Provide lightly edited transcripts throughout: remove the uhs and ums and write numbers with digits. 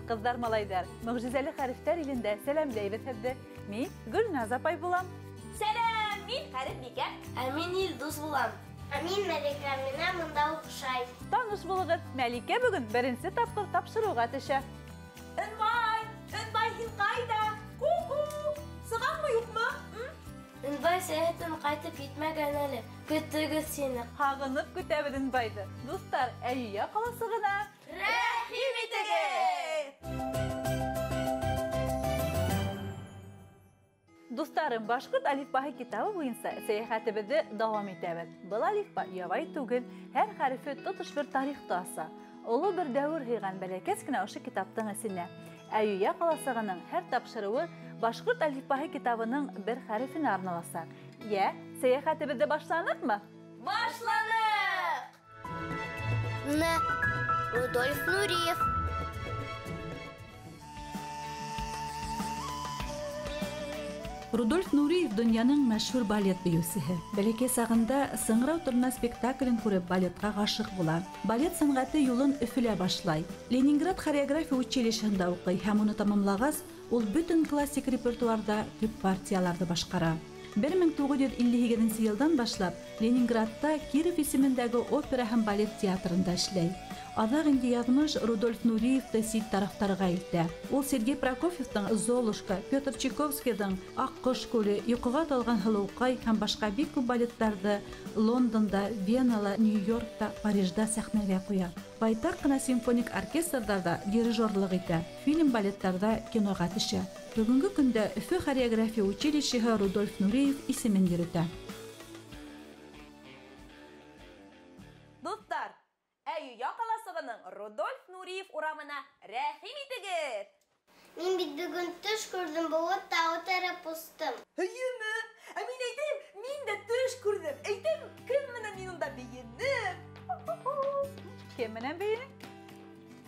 Kızlar malaylar, mucizeli harfler ilinde selam deyibetibdi. Min Gülnaz apay bulam. Selam, min Harif Bike. Min Yıldız bulam. Min Melike mine mında okşay. Tanış bulug'it, Melike bugün birinci tapqir tapşırığa tişe. Ünbay hilqayda. Kuku. Sığan mı yok mu? Ünbay seyahatin qaytib gitmegen eli. Küttügüz seni. Hağınıp kütebidin baydı. Dostlar, əyyüye qalasığına. Rahim itege. Dostlarım, Başkurt alifbahi kitabı boyunca seyahatimizi devam etebid. Bu alifba yavay tugil, her harifi tutuş bir tarih tasa. Ulu bir davur heygan belekeskine oşu kitaptın esine. Əyyüye qalasığının her tapşırığı Başkurt alifbahi kitabının bir harifini arnalasak. Ya, seyahatimizi başlanır mı? Başlanır. N. Rudolf Nureyev. Rudolf Nureyev dünyanın meşhur balet büyüsühü. Belki sağında Sыңырау turna spektaklin kurib baletga gaşık bulan. Balet sanatı yolun üfüle başlay. Leningrad Xoreografiya училищесында укый һәм уны tamamlagас, ул bütün klassik repertuarda tüp partiyalarda başkara. 1952 yıldan başlap Leningradda Kirov isimindagi opera һәм балет театрында эшләй. Аҙаҡ инде яҙмыш Рудольф Нуриев та сит тарафтарға илтә. Ул Сергей Прокофьевтың «Золушка», Петр Чайковскийдың «Аҡ ҡош күле», «Йоҡоға талған һылыуҡай» һәм башҡа бик күп балеттарҙы Лондонда, Венала, Нью-Йоркта, Парижда сәхнәгә ҡуя. Байтаҡ ҡына симфоник оркестрҙарҙа дирижерлыҡ итә, фильм-балеттарҙа киноға төшә. Бөгөнгө көндә Өфө хореография училищеһы Рудольф Нуреев исемен йөрөтә. Dostlar, Əyyüye qalasığının Rudolf Nureyev uramına rahim itege. Min bit bugün tuş kurdum bulut tağı taraf ustum. Hüyümü? Min eydim, min de tuş kurdum. Eydim, kim mine minun da beyinim? Kim mine beyinim?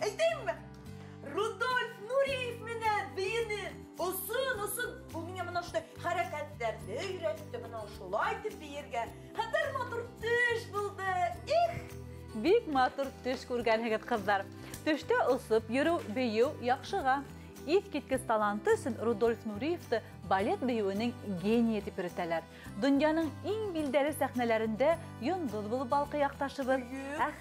Eydim, Rudolf Nureyev mine beyinim. Olsun, bu mine bana işte hareketlerini öğretti, bana şulaydı bir yerge. Hadır matur tuş buldu. Bik matur tuş kurgan hegit kızlar. Tüşte ısıp, yürü, beyu, yakşığa. İtkitkis talantı için Rudolf Nureyev'de balet beyuinin geniye tip üreteler. Dünyanın en bildiri sahnelerinde yıldız bulup balkı yaktaşıbır.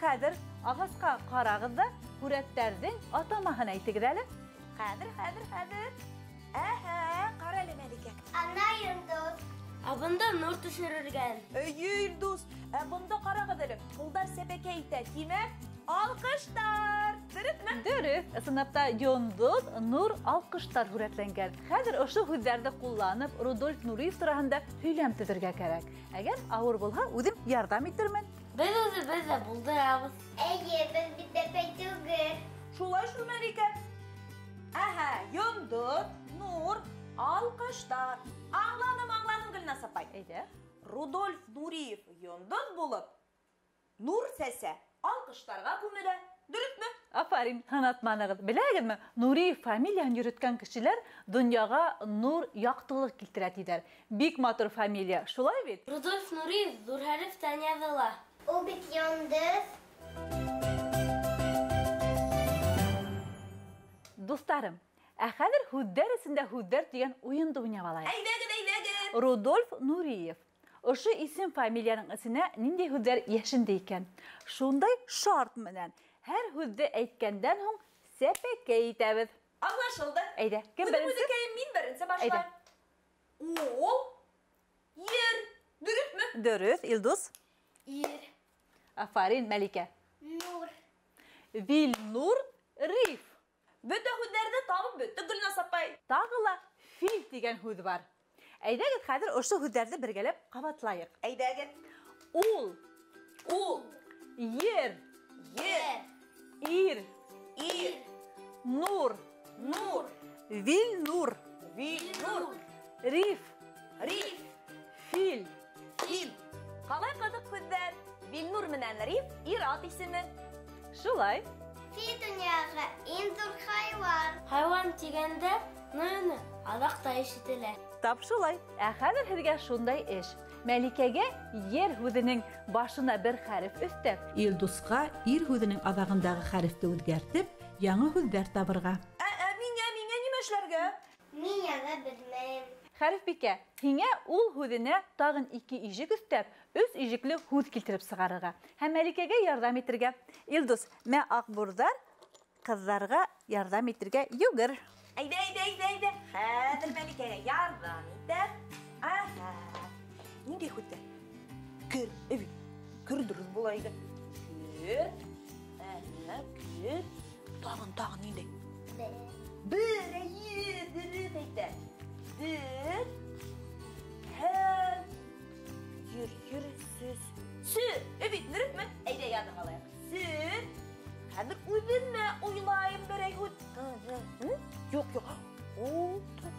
Hadir, ağızqa qarağızda huretlerden atamahına itigireli. Hadir. Aha, qarali Melike. Ana Yıldız. Abında nur düşürürgen. Yıldız, bunda qarağıdır. Pullar sepeke ite, demek alkışlar. Dürüt mü? Dürüt, sınıfta yıldız, nur, alkışlar huretlengen. Hadir oşu hüzlerde kullanıp Rudolf Nureyev turağında hüylem tüdürge kerek. Eğer ağır bulha, udim yardım ettirmen. Biz de buldurabız. Ege biz bir de petugür. Şulay şu Melike. Aha, yıldız, nur, alkışlar. Anladım Gülnaz apay. Eyde. Rudolf Nureyev yıldız bulup, nur sesi alkışlarga kumile. Dürüt mü? Aferin, tanıtmanığız. Biləgin mi? Nureyev familiyan yürütken kişiler dünyaga nur yaktılık kiltiret eder. Bik matur familiya. Şulay bit? Rudolf Nureyev dur harften yazıla. O bit Yıldız. Dostlarım, əxədir hüddər isində hüddər deyən oyunda oynavalayıq. Eydegin. Rudolf Nureyev. Oşu isim familiyanın isine nindi hüddər yaşındayken. Şunday şart menen. Her hüddü eytkenden hon sepeke eytəbid. Anlaşıldı. Eyde, kim Bunu birinci? müzikayı min verinse başlar. Eyde. Oğul, yer, dürüt mü? Dürüst, İlduz. İr. Aferin, Melike. Nur. Vilnur Rif. Bütte hüdderde tabı bütte Gülnaz apay. Tağıla fil degen hüd var. Eyde git hadir oşu hüdderde birgelep qabatlayıq. Eydegin. Ul, Ul, yer, yer, ir, ir, nur, nur, vilnur, vilnur, Rif, rif, fil. fil. Qalay qadıq hüdder? Vilnur minen rif, irat isimi. Шулай. Фи дөньяға иң зур хайван. Хайван тигәндә ны адак та ишетелә. Тап шулай. Ә хәзер һеҙгә шундай эш. Мәликәгә ер һүҙенең башына бер хәреф өҫтәп, Илдусҡа ир һүҙенең аҙағындағы хәрефте үҙгәртеп, яңы һүҙҙәр табырға. Миңә нимә эшләргә? Мин яңа белмәйем. Хәрефбикә, һиңә ул һүҙенә тагын 2 ижек өҫтәп, 3 ижекле һүҙ килтереп сығарырға. Һәм Мәликәгә ярҙам итергә. Илдус, мә аҡбурҙар ҡыҙҙарға ярҙам итергә йүгер. Әйдә. Хәҙер Мәликәгә ярҙам итәм. Аһа. Ниндәй һүҙҙәр? Көр дөрөҫ була иде. Көр. Тағын ниндәй? Бер, дөрөҫ әйтә. Бер. Һәм. Йөр, сөз. Дөрөҫмө? Әйдә яҙып алайыҡ. Сөз. Хәҙер үҙемә уйлайым берәй һүҙ. Юҡ. Ултыр.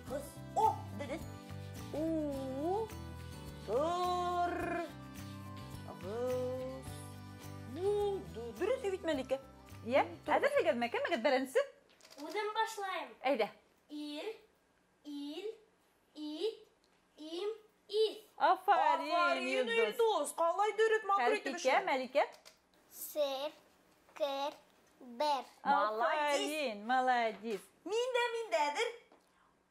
Ҡыз. Дөрөҫ. Дөрөҫ бит Мәликә. Йә, әҙерһегеҙме? Кемегеҙ беренсе? Үҙем башлайым. Әйҙә. Ил, ит, им, ис. Афарин, Илдус. Ҡалай дөрөҫ матур итеп Хәрефбикә, Мәликә. Сер, кер, бер. Афарин, молодец. Миндәдер.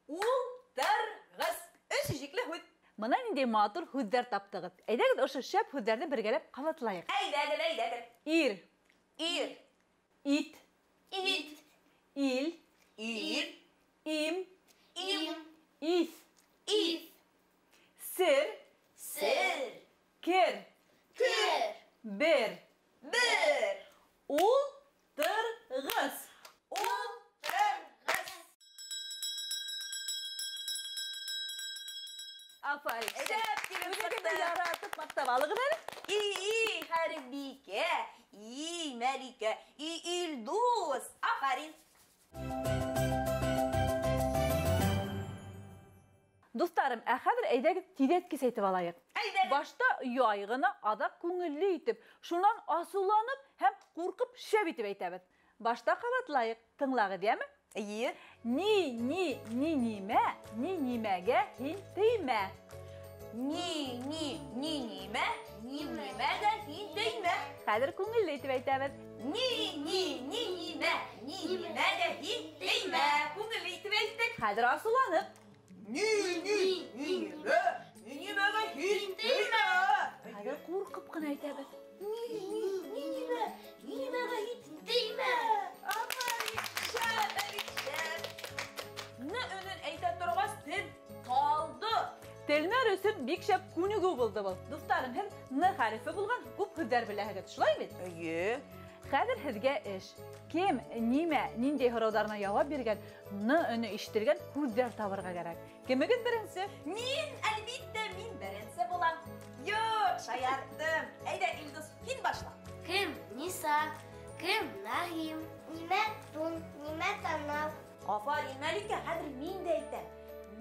Ултырғыз. 3 ижекле һүҙ. Мына ниндәй матур һүҙҙәр таптығыҙ. Әйҙәгеҙ ошо шәп һүҙҙәрҙе бергәләп ҡабатлайыҡ. Әйҙәгеҙ. Ир, Ит. ит, ил, им, ис, сер, кер, бер, ултырғыз. Афарин. Үҙегеҙҙе яратып маҡтап алығыҙ әле. Хәрбикә, Мәликә, Илдус. Афарин. Дуҫтарым, ә хәҙер әйҙәгеҙ тиҙәткес әйтеп алайыҡ. Башта яй ғына, аҙаҡ күңелле итеп, шунан асыуланып һәм ҡурҡып шәп итеп әйтәбеҙ. Башта ҡабатлайыҡ. Тыңлағыҙ, йәме? Нимә, нимәгә һин теймә. Нимәгә һин теймә. Хәҙер күңелле итеп әйтәбеҙ. Нимәгә һин теймә. Күңелле итеп әйттек. Хәҙер асыуланып. Нимәгә һин теймә. Хәҙер ҡурҡып ҡына әйтәбеҙ. Нимәгә һин теймә. Афарин, шәп. Өнөн әйтә торғас, тел ҡалды. Телмәр өсөн бик шәп күнегеү булды был. Дуҫтарым, һеҙ ны хәрефе булған күп һүҙҙәр беләһегеҙ, шулай бит? Хәҙер һеҙгә эш. Кем, нимә, ниндәй һорауҙарына яуап биргән, ны өне ишетелгән һүҙҙәр табырға кәрәк. Кемегеҙ беренсе? Әлбиттә, мин беренсе булам. Юҡ, шаярттым. Әйҙә, Илдус, һин башла. Кем Ниса, кем Нахим. Нимә тун, нимә танау. Афарин, Мәликә, хәҙер мин дә әйтәм.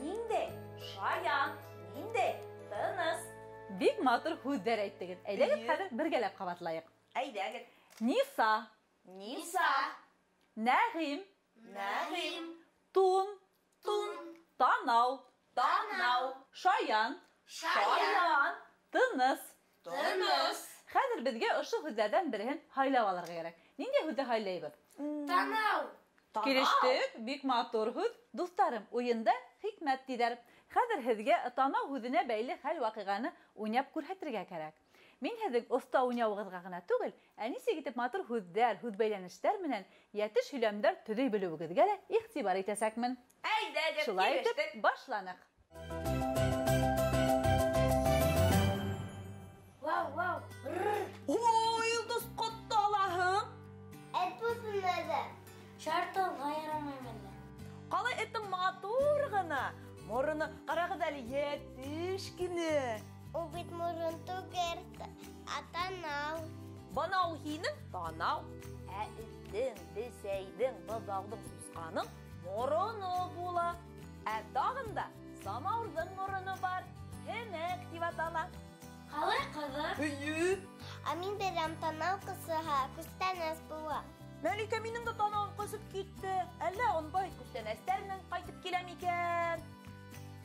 Ниндәй шаян, ниндәй тыныс. Бик матур һүҙҙәр әйттегеҙ. Әйҙәгеҙ хәҙер бергәләп ҡабатлайыҡ. Әйҙәгеҙ. Ниса, Нәғим, Тун, Танау, Шаян, Тыныс. Хәҙер беҙгә ошо һүҙҙәрҙән береһен һайлап алырға кәрәк. Ниндәй һүҙҙе һайлайбыҙ? Танау. Килештек, бик матур һүҙ. Дуҫтарым, уйында хикмәт тиҙәр. Хәҙер һеҙгә танау һүҙенә бәйле хәл-ваҡиғаны уйнап күрһәтергә кәрәк. Мин һеҙҙең оста уйнауығыҙға ғына түгел, ә нисек итеп матур һүҙҙәр, һүҙ бәйләнештәр менән йәтеш һөйләмдәр төҙөй белеүегеҙгә лә иғтибар итәсәкмен. Әйҙәгеҙ, Шулай итеп, килештек. башланыҡ. Вау. Илдус, ҡотто алаһың. Эт булсынады. Шартылға ярамайым әллә. Ҡалай этең матур ғына. Мороно ҡарағыҙ әле, йәтеш кенә. Ул бит морон түгел, танау. Бана ул һинең танау. Ә эттең, бесәйҙең, быҙауҙың сусҡаның мороно була. Ә тағында самауырҙың мороно бар. Һемәк тип атала. Ҡалай ҡыҙыҡ. Өйө. Мин бер Ям танау кысыһа, күстәнәс була. Мәликә минең дә танауым кысып китте. Әллә онбай күстәнәстәрмен кайтып киләм икән.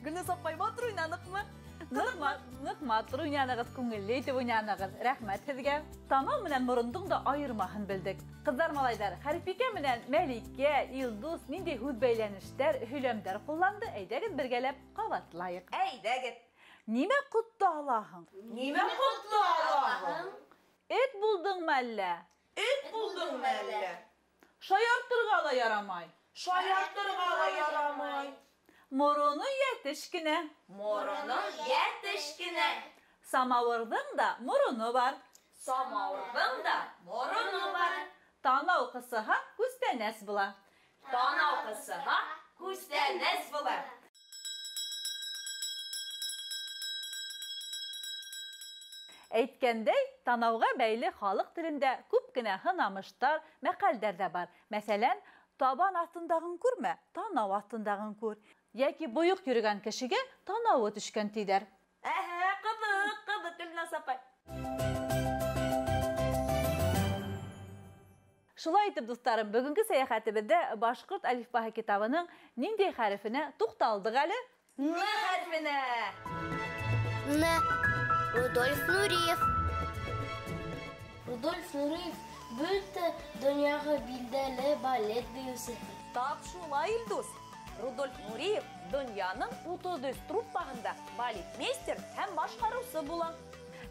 Гөлназ апай, матур уйнадыкмы? Нык матур уйнадыгыз, күңелле итеп уйнадыгыз. Рәхмәт һеҙгә. Танау менән морондың да айырмаһын белдек. Ҡыҙҙар, малайҙар, Хәрипикә менән Мәликә, Илдус ниндәй һүҙ бәйләнештәр, һөйләмдәр ҡулланды? Әйҙәгеҙ бергәләп ҡабатлайыҡ. Әйҙәгеҙ. Нимә ҡотто алаһың? Нимә ҡотло алаһың? Эт булдыңмы әллә? Эт булдыңмы әллә? Шаяртырға ла ярамай. Шаяртырға ла ярамай. Мороно йәтеш кенә. Мороно йәтеш кенә. Самауырҙың да мороно бар. Самауырҙың да мороно бар. Танау ҡысыһа күстәнәс була. Танау ҡысыһа күстәнәс була. Әйткәндәй, танауға бәйле халыҡ телендә күп кенә һынамыштар, мәҡәлдәр ҙә бар. Мәсәлән, табан аҫтындағын күрмә, танау аҫтындағын күр. Йәки бойоҡ йөрөгән кешегә танауы төшкән тиҙәр. Әһә, ҡыҙыҡ, Гөлназ апай. Шулай итеп, дуҫтарым, бөгөнгө сәйәхәтебеҙҙә башҡорт әлифбаһы китабының ниндәй хәрефенә туҡталдык әле? Н хәрфенә. Н. Рудольф Нуриев. Рудольф Нуриев бөтә дөньяға билдәле балет бейеүсеһе. Тап шулай, Илдус. Рудольф Нуриев донъяның 33 труппаһында балетмейстер һәм башҡарыусы була.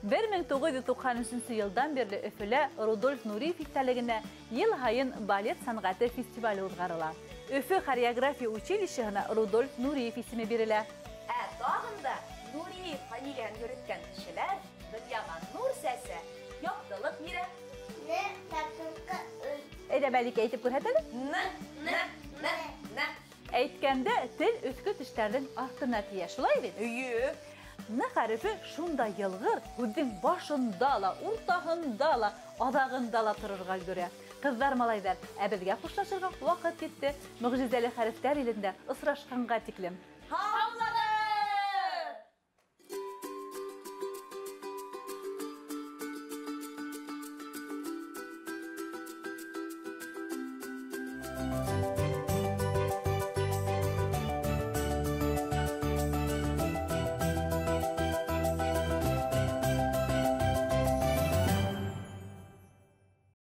1993 йылдан бирле Өфөлә Рудольф Нуриев иҫтәлегенә йыл һайын балет сәнғәте фестивале уҙғарыла. Өфө хореография училищеһына Рудольф Нуриев исеме бирелә. Ә тағында Нуриев фамилияһын йөрөткән кешеләр донъяға нур сәсә, яҡтылык бирә. Н. Татынҡы өй. Әйҙә, Мәликә, әйтеп күрһәтәле. Н. Әйткәндә, тел өҫкө тештәрҙең аҫтына тейә, шулай бит? Өйө. Н хәрефе шунда йылғыр, һүҙҙең башында ла, уртаһында ла, аҙағында ла торорға өлгөрә. Ҡыҙҙар, малайҙар, ә беҙгә хушлашырға ваҡыт етте. Мөғжизәле хәрефтәр илендә осрашҡанға тиклем. Һау